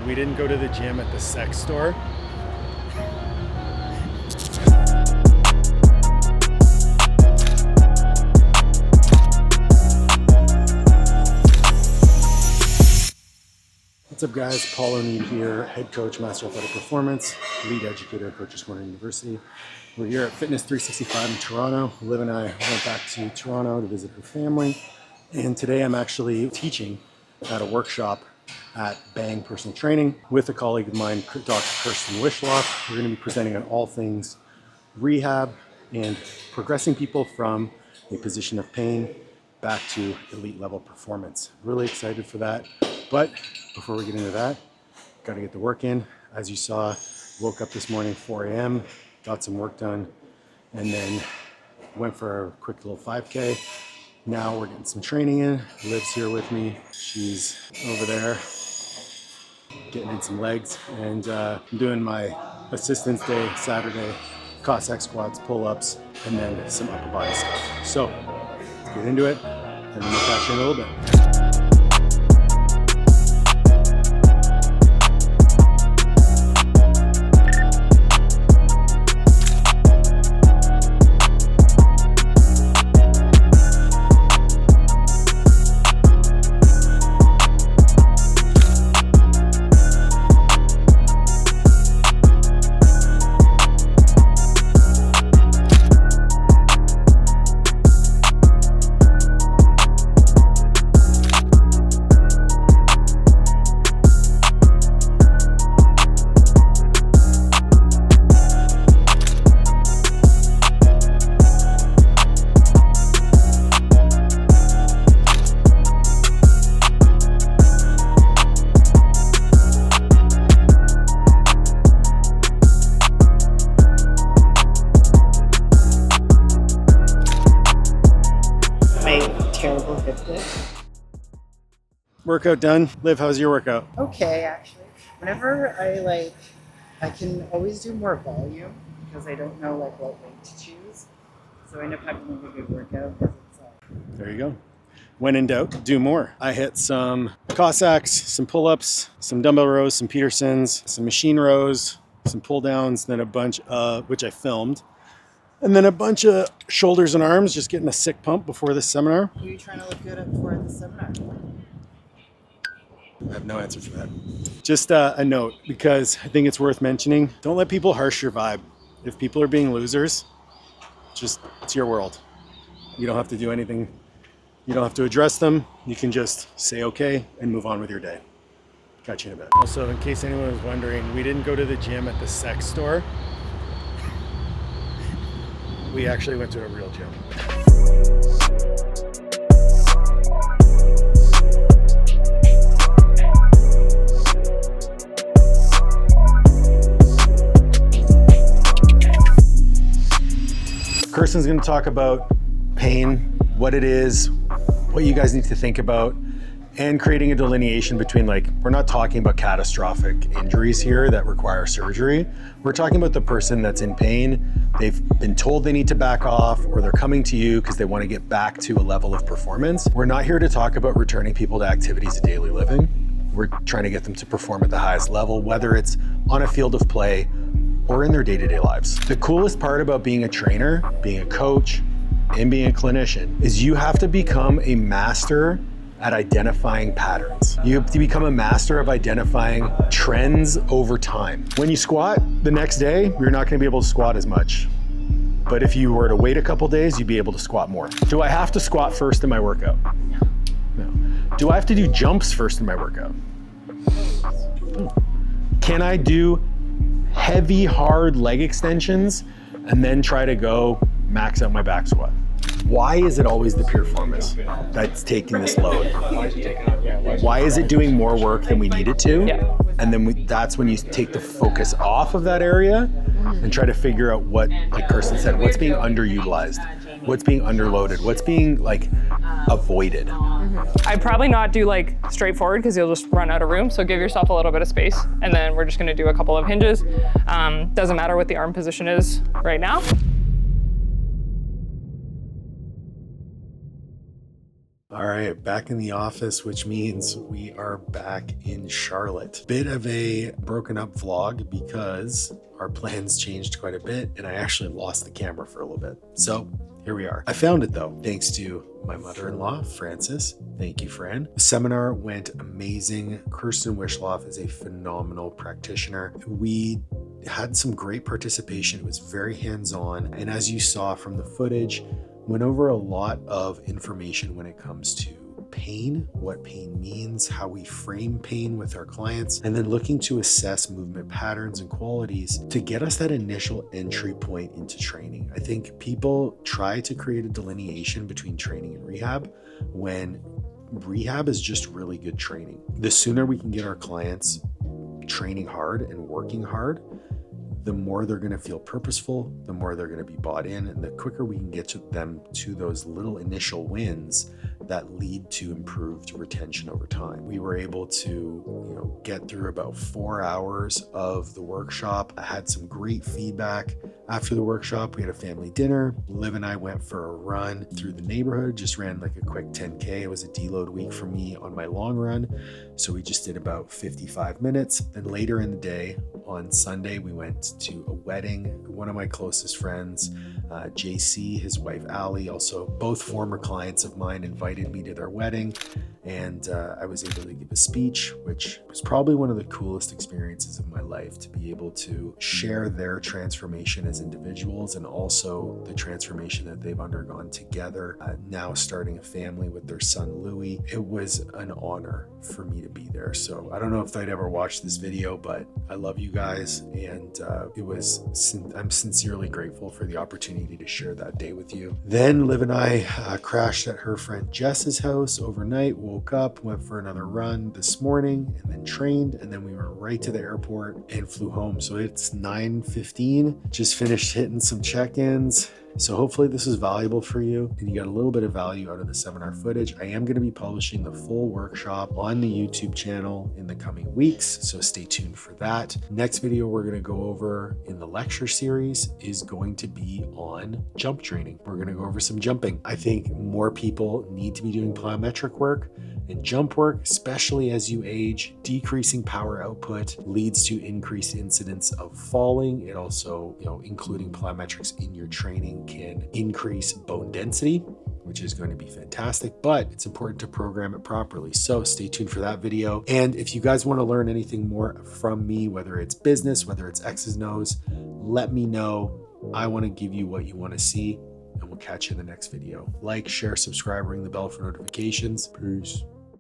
We didn't go to the gym at the sex store. What's up guys, Paul Oneid here, head coach, master athletic performance, lead educator at Coaches Corner University. We're here at Fitness 365 in Toronto. Liv and I went back to Toronto to visit her family. And today I'm actually teaching at a workshop at Bang Personal Training with a colleague of mine, Dr. Kirsten Wishart. We're going to be presenting on all things rehab and progressing people from a position of pain back to elite level performance. Really excited for that. But before we get into that, got to get the work in. As you saw, woke up this morning 4 a.m., got some work done, and then went for a quick little 5K. Now we're getting some training in. Liv's here with me. She's over there getting in some legs, and I'm doing my assistance day Saturday, Cossack squats, pull-ups, and then some upper body stuff. So let's get into it, and we'll catch you in a little bit. Terrible hip dip. Workout done. Liv, how's your workout? Okay, actually. Whenever I can always do more volume because I don't know what weight to choose. So I end up having a good workout because it's There you go. When in doubt, do more. I hit some Cossacks, some pull-ups, some dumbbell rows, some Petersons, some machine rows, some pull downs, then a bunch which I filmed. And then a bunch of shoulders and arms, just getting a sick pump before this seminar. Who are you trying to look good at before the seminar? I have no answer for that. Just a note, because I think it's worth mentioning. Don't let people harsh your vibe. If people are being losers, it's your world. You don't have to do anything. You don't have to address them. You can just say okay and move on with your day. Catch you in a bit. Also, in case anyone was wondering, we didn't go to the gym at the sex store. We actually went to a real gym. Kirsten's going to talk about pain, what it is, what you guys need to think about, and creating a delineation between, we're not talking about catastrophic injuries here that require surgery. We're talking about the person that's in pain. They've been told they need to back off, or they're coming to you because they want to get back to a level of performance. We're not here to talk about returning people to activities of daily living. We're trying to get them to perform at the highest level, whether it's on a field of play or in their day-to-day lives. The coolest part about being a trainer, being a coach, and being a clinician is you have to become a master at identifying patterns. You have to become a master of identifying trends over time. When you squat the next day, you're not gonna be able to squat as much. But if you were to wait a couple days, you'd be able to squat more. Do I have to squat first in my workout? No. Do I have to do jumps first in my workout? Can I do heavy, hard leg extensions and then try to go max out my back squat? Why is it always the pure formis that's taking this load? Why is it doing more work than we need it to? Yeah. And then that's when you take the focus off of that area and try to figure out what, like Kirsten said, what's being underutilized, what's being underloaded, what's being avoided. I'd probably not do straightforward because you'll just run out of room. So give yourself a little bit of space, and then we're just going to do a couple of hinges. Doesn't matter what the arm position is right now. All right, back in the office, which means we are back in Charlotte. Bit of a broken up vlog because our plans changed quite a bit and I actually lost the camera for a little bit. So here we are. I found it though, thanks to my mother-in-law, Frances. Thank you, Fran. The seminar went amazing. Kirsten Wishart is a phenomenal practitioner. We had some great participation. It was very hands-on. And as you saw from the footage, went over a lot of information when it comes to pain, what pain means, how we frame pain with our clients, and then looking to assess movement patterns and qualities to get us that initial entry point into training. I think people try to create a delineation between training and rehab when rehab is just really good training. The sooner we can get our clients training hard and working hard, the more they're going to feel purposeful, the more they're going to be bought in, and the quicker we can get to them to those little initial wins that lead to improved retention over time. We were able to, get through about 4 hours of the workshop. I had some great feedback after the workshop. We had a family dinner. Liv and I went for a run through the neighborhood, just ran like a quick 10K. It was a deload week for me on my long run. So we just did about 55 minutes. And later in the day on Sunday, we went to a wedding. One of my closest friends, JC, his wife, Allie, also both former clients of mine, invited me to their wedding. And I was able to give a speech, which was probably one of the coolest experiences of my life, to be able to share their transformation as individuals and also the transformation that they've undergone together, now starting a family with their son, Louis. It was an honor for me to be there. So I don't know if they'd ever watch this video, but I love you guys. And I'm sincerely grateful for the opportunity to share that day with you. Then Liv and I crashed at her friend Jess's house overnight, woke up, went for another run this morning, and then trained, and then we went right to the airport and flew home. So it's 9:15, just finished hitting some check-ins. So hopefully this is valuable for you and you got a little bit of value out of the seminar footage. I am going to be publishing the full workshop on the YouTube channel in the coming weeks, so stay tuned for that. Next video we're going to go over in the lecture series is going to be on jump training. We're going to go over some jumping. I think more people need to be doing plyometric work and jump work, especially as you age. Decreasing power output leads to increased incidence of falling. It also, including plyometrics in your training can increase bone density, which is going to be fantastic, but it's important to program it properly. So stay tuned for that video. And if you guys want to learn anything more from me, whether it's business, whether it's X's and O's, let me know. I want to give you what you want to see, and we'll catch you in the next video. Like, share, subscribe, ring the bell for notifications. Peace.